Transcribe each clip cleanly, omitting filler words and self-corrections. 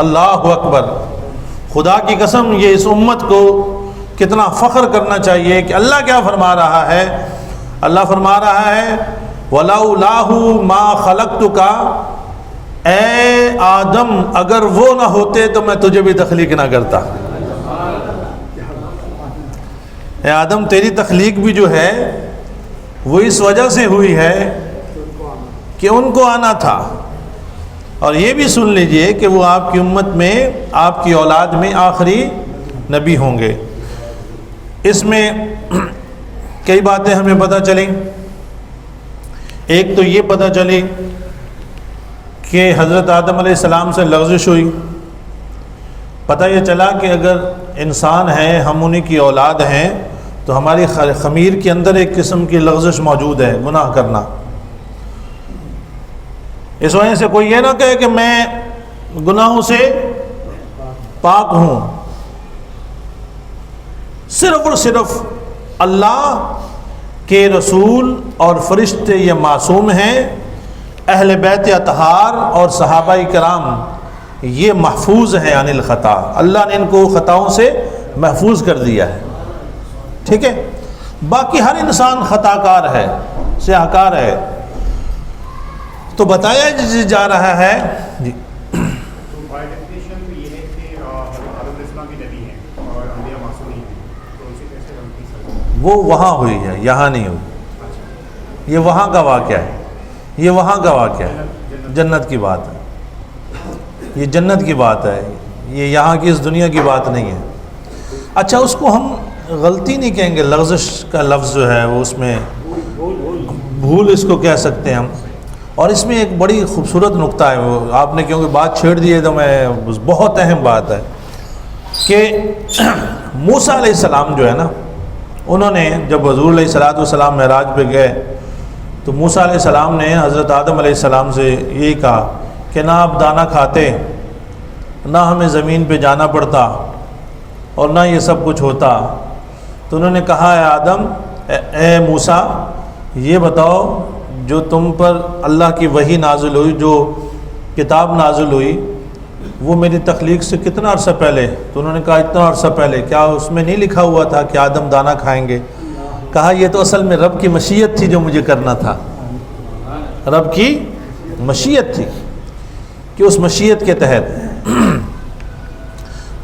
اللہ اکبر، خدا کی قسم یہ اس امت کو کتنا فخر کرنا چاہیے کہ اللہ کیا فرما رہا ہے. اللہ فرما رہا ہے وَلَوْلَاهُ مَا خَلَقْتُكَ، اے آدم اگر وہ نہ ہوتے تو میں تجھے بھی تخلیق نہ کرتا. اے آدم تیری تخلیق بھی جو ہے وہ اس وجہ سے ہوئی ہے کہ ان کو آنا تھا. اور یہ بھی سن لیجئے کہ وہ آپ کی امت میں، آپ کی اولاد میں آخری نبی ہوں گے. اس میں کئی باتیں ہمیں پتہ چلیں. ایک تو یہ پتہ چلی کہ حضرت آدم علیہ السلام سے لغزش ہوئی. پتہ یہ چلا کہ اگر انسان ہیں، ہم انہی کی اولاد ہیں، تو ہماری خمیر کے اندر ایک قسم کی لغزش موجود ہے، گناہ کرنا. اس وجہ سے کوئی یہ نہ کہے کہ میں گناہوں سے پاک ہوں. صرف اور صرف اللہ کے رسول اور فرشتے یہ معصوم ہیں. اہل بیت اطہار اور صحابہ کرام یہ محفوظ ہیں عن الخطا. اللہ نے ان کو خطاؤں سے محفوظ کر دیا ہے. ٹھیک ہے، باقی ہر انسان خطا کار ہے، سیاہ کار ہے. تو بتایا جا رہا ہے جی وہ وہاں ہوئی ہے، یہاں نہیں ہوئی. یہ وہاں کا واقعہ ہے، یہ وہاں کا واقعہ ہے، جنت کی بات ہے، یہ جنت کی بات ہے، یہ یہاں کی اس دنیا کی بات نہیں ہے. اچھا، اس کو ہم غلطی نہیں کہیں گے، لغزش کا لفظ جو ہے وہ اس میں بھول اس کو کہہ سکتے ہیں ہم. اور اس میں ایک بڑی خوبصورت نقطہ ہے، وہ آپ نے کیونکہ بات چھیڑ دی ہے تو میں بہت اہم بات ہے کہ موسیٰ علیہ السلام جو ہے نا، انہوں نے جب حضور علیہ السلام معراج پہ گئے تو موسیٰ علیہ السلام نے حضرت آدم علیہ السلام سے یہی کہا کہ نہ آپ دانہ کھاتے، نہ ہمیں زمین پہ جانا پڑتا، اور نہ یہ سب کچھ ہوتا. تو انہوں نے کہا اے آدم، اے موسیٰ، یہ بتاؤ جو تم پر اللہ کی وحی نازل ہوئی، جو کتاب نازل ہوئی، وہ میری تخلیق سے کتنا عرصہ پہلے؟ تو انہوں نے کہا اتنا عرصہ پہلے. کیا اس میں نہیں لکھا ہوا تھا کہ آدم دانہ کھائیں گے؟ کہا یہ تو اصل میں رب کی مشیت تھی جو مجھے کرنا تھا. رب کی مشیت تھی کہ اس مشیت کے تحت.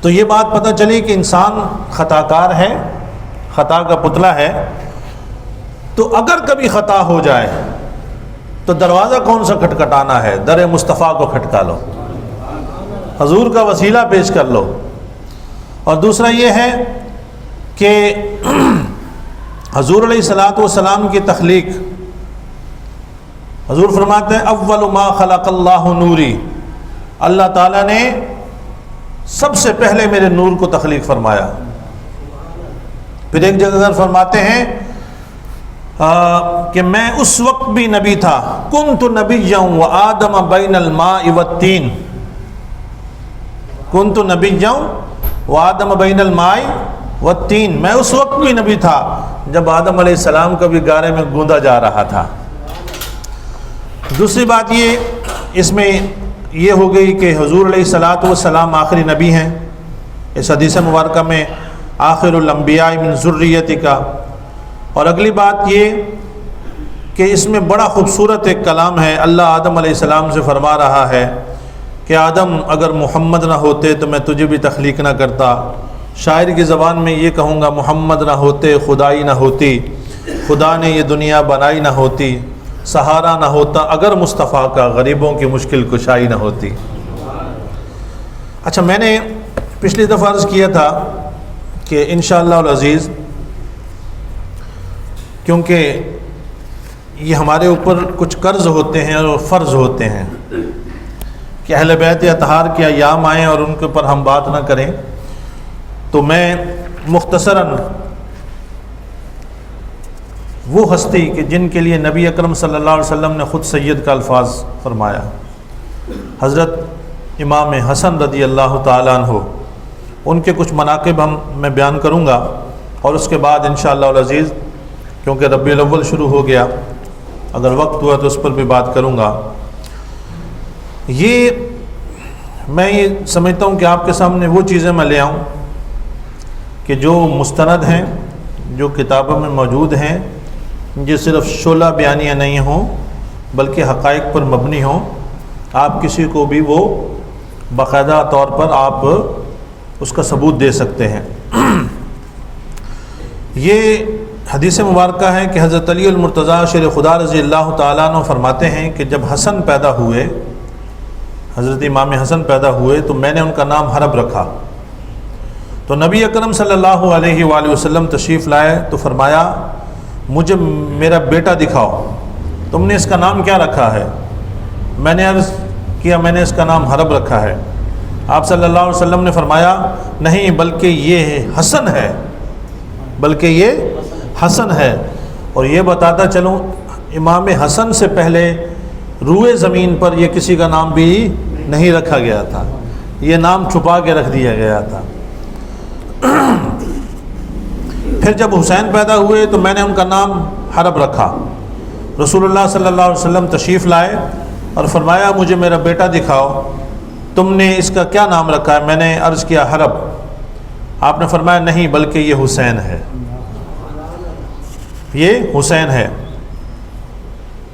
تو یہ بات پتہ چلی کہ انسان خطا کار ہے، خطا کا پتلا ہے. تو اگر کبھی خطا ہو جائے تو دروازہ کون سا کھٹکھٹانا ہے؟ در مصطفیٰ کو کھٹکا لو، حضور کا وسیلہ پیش کر لو. اور دوسرا یہ ہے کہ حضور علیہ السلام کی تخلیق، حضور فرماتے ہیں اول ما خلق اللہ نوری، اللہ تعالیٰ نے سب سے پہلے میرے نور کو تخلیق فرمایا. پھر ایک جگہ فرماتے ہیں کہ میں اس وقت بھی نبی تھا، کنت نبیا وآدم بین الماء والتین، کنت نبیا وآدم بین الماء والتین، میں اس وقت بھی نبی تھا جب آدم علیہ السلام کا بھی گارے میں گوندا جا رہا تھا. دوسری بات یہ اس میں یہ ہو گئی کہ حضور علیہ السلام آخری نبی ہیں. اس حدیث مبارکہ میں آخر الانبیاء من ذریتک. اور اگلی بات یہ کہ اس میں بڑا خوبصورت ایک کلام ہے. اللہ آدم علیہ السلام سے فرما رہا ہے کہ آدم اگر محمد نہ ہوتے تو میں تجھے بھی تخلیق نہ کرتا. شاعر کی زبان میں یہ کہوں گا، محمد نہ ہوتے خدائی نہ ہوتی، خدا نے یہ دنیا بنائی نہ ہوتی، سہارا نہ ہوتا اگر مصطفیٰ کا غریبوں کی مشکل کشائی نہ ہوتی. اچھا، میں نے پچھلی دفعہ عرض کیا تھا کہ انشاءاللہ العزیز، کیونکہ یہ ہمارے اوپر کچھ قرض ہوتے ہیں اور فرض ہوتے ہیں کہ اہل بیت اطہار کے ایام آئیں اور ان کے اوپر ہم بات نہ کریں، تو میں مختصراً وہ ہستی کہ جن کے لیے نبی اکرم صلی اللہ علیہ وسلم نے خود سید کا الفاظ فرمایا، حضرت امام حسن رضی اللہ تعالیٰ عنہ، ان کے کچھ مناقب میں بیان کروں گا. اور اس کے بعد انشاءاللہ العزیز، کیونکہ ربیع الاول شروع ہو گیا، اگر وقت ہوا تو اس پر بھی بات کروں گا. یہ میں یہ سمجھتا ہوں کہ آپ کے سامنے وہ چیزیں میں لے آؤں کہ جو مستند ہیں، جو کتابوں میں موجود ہیں، جو صرف شعلہ بیانیاں نہیں ہوں بلکہ حقائق پر مبنی ہوں، آپ کسی کو بھی وہ باقاعدہ طور پر آپ اس کا ثبوت دے سکتے ہیں۔ یہ حدیث مبارکہ ہے کہ حضرت علی المرتضیٰ شیر خدا رضی اللہ تعالیٰ عنہ فرماتے ہیں کہ جب حسن پیدا ہوئے، حضرت امام حسن پیدا ہوئے، تو میں نے ان کا نام حرب رکھا۔ تو نبی اکرم صلی اللہ علیہ وآلہ وسلم تشریف لائے تو فرمایا مجھے میرا بیٹا دکھاؤ، تم نے اس کا نام کیا رکھا ہے؟ میں نے عرض کیا میں نے اس کا نام حرب رکھا ہے۔ آپ صلی اللہ علیہ وسلم نے فرمایا نہیں، بلکہ یہ حسن ہے، بلکہ یہ حسن ہے۔ اور یہ بتاتا چلوں امام حسن سے پہلے روئے زمین پر یہ کسی کا نام بھی نہیں رکھا گیا تھا، یہ نام چھپا کے رکھ دیا گیا تھا۔ پھر جب حسین پیدا ہوئے تو میں نے ان کا نام حرب رکھا۔ رسول اللہ صلی اللہ علیہ وسلم تشریف لائے اور فرمایا مجھے میرا بیٹا دکھاؤ، تم نے اس کا کیا نام رکھا ہے؟ میں نے عرض کیا حرب۔ آپ نے فرمایا نہیں، بلکہ یہ حسین ہے، یہ حسین ہے۔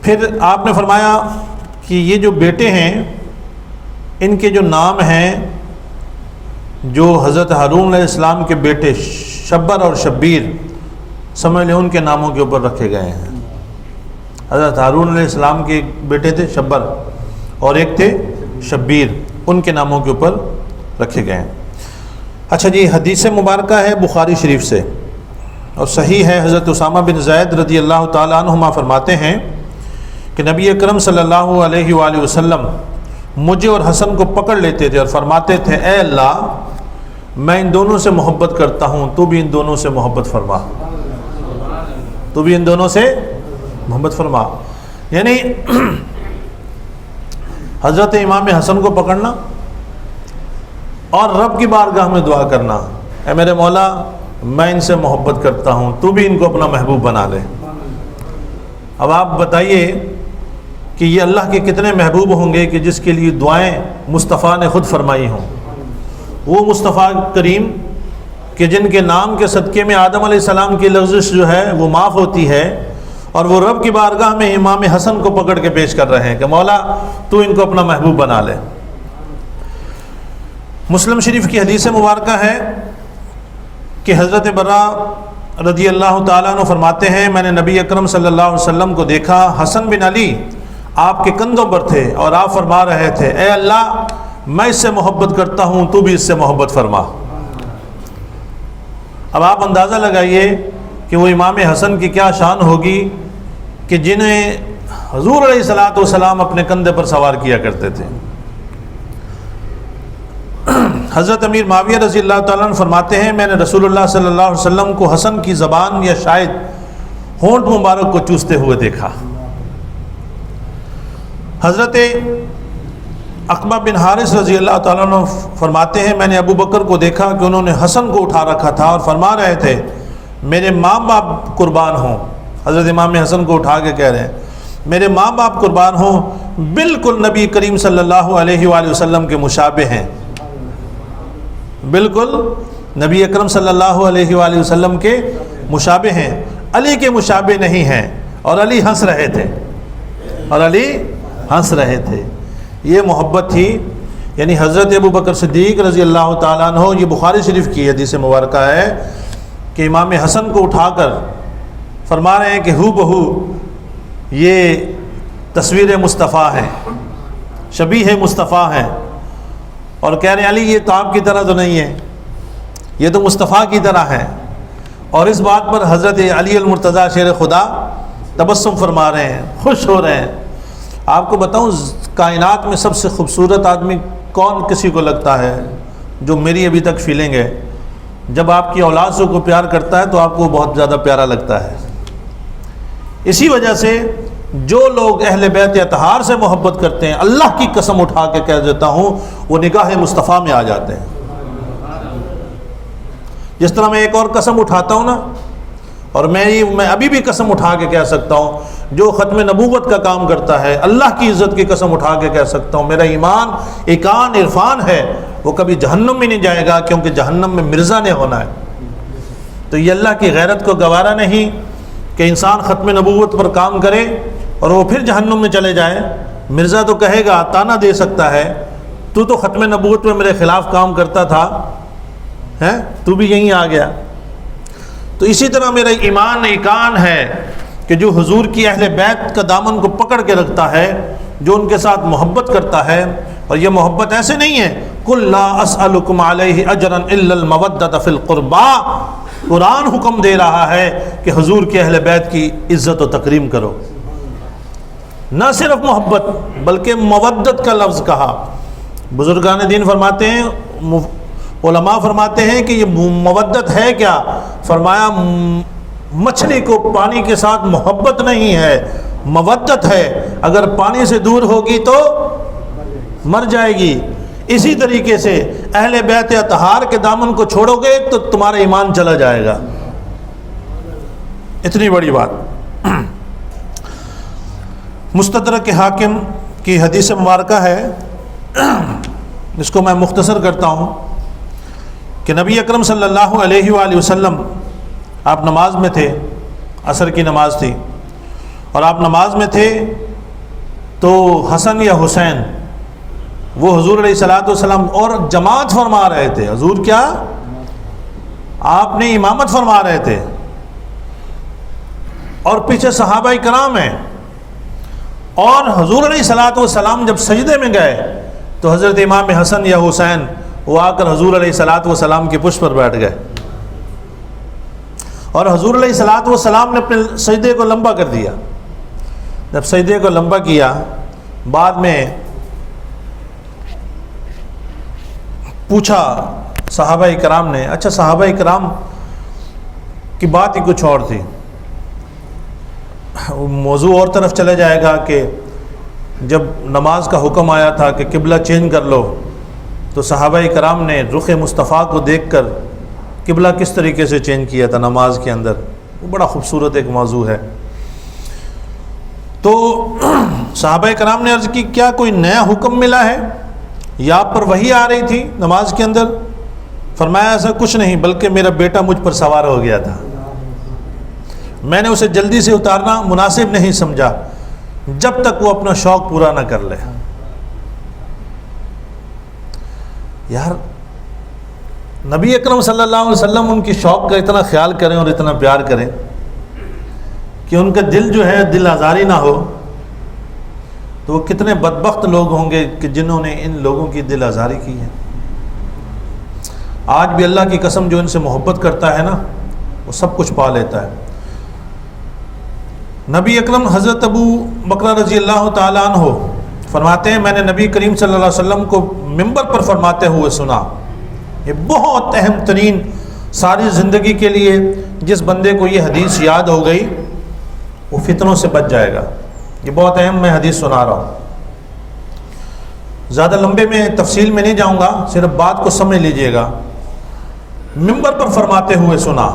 پھر آپ نے فرمایا کہ یہ جو بیٹے ہیں ان کے جو نام ہیں، جو حضرت ہارون علیہ السلام کے بیٹے شبر اور شبیر، سمجھ لیں ان کے ناموں کے اوپر رکھے گئے ہیں۔ حضرت ہارون علیہ السلام کے ایک بیٹے تھے شبر اور ایک تھے شبیر، ان کے ناموں کے اوپر رکھے گئے ہیں۔ اچھا جی، حدیث مبارکہ ہے بخاری شریف سے اور صحیح ہے۔ حضرت اسامہ بن زید رضی اللہ تعالیٰ عنہما فرماتے ہیں کہ نبی اکرم صلی اللہ علیہ وآلہ وسلم مجھے اور حسن کو پکڑ لیتے تھے اور فرماتے تھے اے اللہ میں ان دونوں سے محبت کرتا ہوں، تو بھی ان دونوں سے محبت فرما، تو بھی ان دونوں سے محبت فرما۔ یعنی حضرت امام حسن کو پکڑنا اور رب کی بارگاہ میں دعا کرنا، اے میرے مولا میں ان سے محبت کرتا ہوں، تو بھی ان کو اپنا محبوب بنا لے۔ اب آپ بتائیے کہ یہ اللہ کے کتنے محبوب ہوں گے کہ جس کے لیے دعائیں مصطفیٰ نے خود فرمائی ہوں۔ وہ مصطفیٰ کریم کہ جن کے نام کے صدقے میں آدم علیہ السلام کی لغزش جو ہے وہ معاف ہوتی ہے، اور وہ رب کی بارگاہ میں امام حسن کو پکڑ کے پیش کر رہے ہیں کہ مولا تو ان کو اپنا محبوب بنا لے۔ مسلم شریف کی حدیث مبارکہ ہے کہ حضرت برا رضی اللہ تعالیٰ عنہ فرماتے ہیں میں نے نبی اکرم صلی اللہ علیہ وسلم کو دیکھا، حسن بن علی آپ کے کندھوں پر تھے اور آپ فرما رہے تھے اے اللہ میں اس سے محبت کرتا ہوں، تو بھی اس سے محبت فرما۔ اب آپ اندازہ لگائیے کہ وہ امام حسن کی کیا شان ہوگی کہ جنہیں حضور علیہ الصلوۃ والسلام اپنے کندھے پر سوار کیا کرتے تھے۔ حضرت امیر معاویہ رضی اللہ تعالیٰ عنہ فرماتے ہیں میں نے رسول اللہ صلی اللہ علیہ وسلم کو حسن کی زبان یا شاید ہونٹ مبارک کو چوستے ہوئے دیکھا۔ حضرت عقبہ بن حارث رضی اللہ تعالیٰ عنہ فرماتے ہیں میں نے ابو بکر کو دیکھا کہ انہوں نے حسن کو اٹھا رکھا تھا اور فرما رہے تھے میرے ماں باپ قربان ہوں۔ حضرت امام حسن کو اٹھا کے کہہ رہے ہیں میرے ماں باپ قربان ہوں، بالکل نبی کریم صلی اللہ علیہ وآلہ وسلم کے مشابہ ہیں، بالکل نبی اکرم صلی اللہ علیہ وآلہ وسلم کے مشابہ ہیں، علی کے مشابہ نہیں ہیں۔ اور علی ہنس رہے تھے، اور علی ہنس رہے تھے۔ یہ محبت تھی۔ یعنی حضرت ابو بکر صدیق رضی اللہ تعالیٰ عنہ، یہ بخاری شریف کی حدیث مبارکہ ہے کہ امام حسن کو اٹھا کر فرما رہے ہیں کہ ہو بہو یہ تصویر مصطفیٰ ہے، شبیہ مصطفیٰ ہیں، اور کہہ رہے ہیں علی یہ تو آپ کی طرح تو نہیں ہے، یہ تو مصطفیٰ کی طرح ہے۔ اور اس بات پر حضرت علی المرتضیٰ شیر خدا تبسم فرما رہے ہیں، خوش ہو رہے ہیں۔ آپ کو بتاؤں کائنات میں سب سے خوبصورت آدمی کون کسی کو لگتا ہے؟ جو میری ابھی تک فیلنگ ہے، جب آپ کی اولاد سے کو پیار کرتا ہے تو آپ کو بہت زیادہ پیارا لگتا ہے۔ اسی وجہ سے جو لوگ اہل بیت اطہار سے محبت کرتے ہیں، اللہ کی قسم اٹھا کے کہہ دیتا ہوں، وہ نگاہ مصطفیٰ میں آ جاتے ہیں۔ جس طرح میں ایک اور قسم اٹھاتا ہوں نا، اور میں ابھی بھی قسم اٹھا کے کہہ سکتا ہوں، جو ختم نبوت کا کام کرتا ہے، اللہ کی عزت کی قسم اٹھا کے کہہ سکتا ہوں، میرا ایمان ایقان عرفان ہے، وہ کبھی جہنم میں نہیں جائے گا، کیونکہ جہنم میں مرزا نے ہونا ہے۔ تو یہ اللہ کی غیرت کو گوارا نہیں کہ انسان ختم نبوت پر کام کرے اور وہ پھر جہنم میں چلے جائے۔ مرزا تو کہے گا، تانا دے سکتا ہے، تو ختم نبوت میں میرے خلاف کام کرتا تھا، تو بھی یہیں آ گیا۔ تو اسی طرح میرا ایمان ایقان ہے کہ جو حضور کی اہل بیت کا دامن کو پکڑ کے رکھتا ہے، جو ان کے ساتھ محبت کرتا ہے، اور یہ محبت ایسے نہیں ہے قُلْ لَا أَسْأَلُكُمْ عَلَيْهِ أَجْرًا إِلَّا الْمَوَدَّةَ فِي الْقُرْبَى، قرآن حکم دے رہا ہے کہ حضور کے اہل بیت کی عزت و تکریم کرو۔ نہ صرف محبت بلکہ مودت کا لفظ کہا۔ بزرگان دین فرماتے ہیں، علماء فرماتے ہیں کہ یہ مودت ہے کیا؟ فرمایا مچھلی کو پانی کے ساتھ محبت نہیں ہے، مودت ہے، اگر پانی سے دور ہوگی تو مر جائے گی۔ اسی طریقے سے اہل بیت اطہار کے دامن کو چھوڑو گے تو تمہارا ایمان چلا جائے گا۔ اتنی بڑی بات۔ مستدرک حاکم کی حدیث مبارکہ ہے، اس کو میں مختصر کرتا ہوں کہ نبی اکرم صلی اللہ علیہ وآلہ وسلم آپ نماز میں تھے، عصر کی نماز تھی، اور آپ نماز میں تھے تو حسن یا حسین وہ حضور علیہ الصلوۃ والسلام اور جماعت فرما رہے تھے۔ حضور کیا؟ آپ نے امامت فرما رہے تھے، اور پیچھے صحابہ کرام ہیں، اور حضور علیہ الصلوۃ والسلام جب سجدے میں گئے تو حضرت امام حسن یا حسین وہ آ کر حضور علیہ الصلوۃ والسلام کے پشت پر بیٹھ گئے، اور حضور علیہ الصلوۃ والسلام نے اپنے سجدے کو لمبا کر دیا۔ جب سجدے کو لمبا کیا، بعد میں پوچھا صحابہ کرام نے، اچھا صحابہ کرام کی بات ہی کچھ اور تھی، موضوع اور طرف چلا جائے گا کہ جب نماز کا حکم آیا تھا کہ قبلہ چینج کر لو، تو صحابہ کرام نے رخ مصطفیٰ کو دیکھ کر قبلہ کس طریقے سے چینج کیا تھا نماز کے اندر، وہ بڑا خوبصورت ایک موضوع ہے۔ تو صحابہ کرام نے عرض کی، کیا کوئی نیا حکم ملا ہے یا آپ پر وحی آ رہی تھی نماز کے اندر؟ فرمایا ایسا کچھ نہیں، بلکہ میرا بیٹا مجھ پر سوار ہو گیا تھا، میں نے اسے جلدی سے اتارنا مناسب نہیں سمجھا جب تک وہ اپنا شوق پورا نہ کر لے۔ یار نبی اکرم صلی اللہ علیہ وسلم ان کی شوق کا اتنا خیال کریں اور اتنا پیار کریں کہ ان کا دل جو ہے دل آزاری نہ ہو، تو وہ کتنے بدبخت لوگ ہوں گے کہ جنہوں نے ان لوگوں کی دل آزاری کی ہے۔ آج بھی اللہ کی قسم جو ان سے محبت کرتا ہے نا، وہ سب کچھ پا لیتا ہے۔ نبی اکرم حضرت ابو بکر رضی اللہ تعالیٰ عنہ فرماتے ہیں، میں نے نبی کریم صلی اللہ علیہ وسلم کو منبر پر فرماتے ہوئے سنا، یہ بہت اہم ترین ساری زندگی کے لیے جس بندے کو یہ حدیث یاد ہو گئی وہ فتنوں سے بچ جائے گا۔ یہ بہت اہم میں حدیث سنا رہا ہوں، زیادہ لمبے میں تفصیل میں نہیں جاؤں گا، صرف بات کو سمجھ لیجئے گا۔ منبر پر فرماتے ہوئے سنا،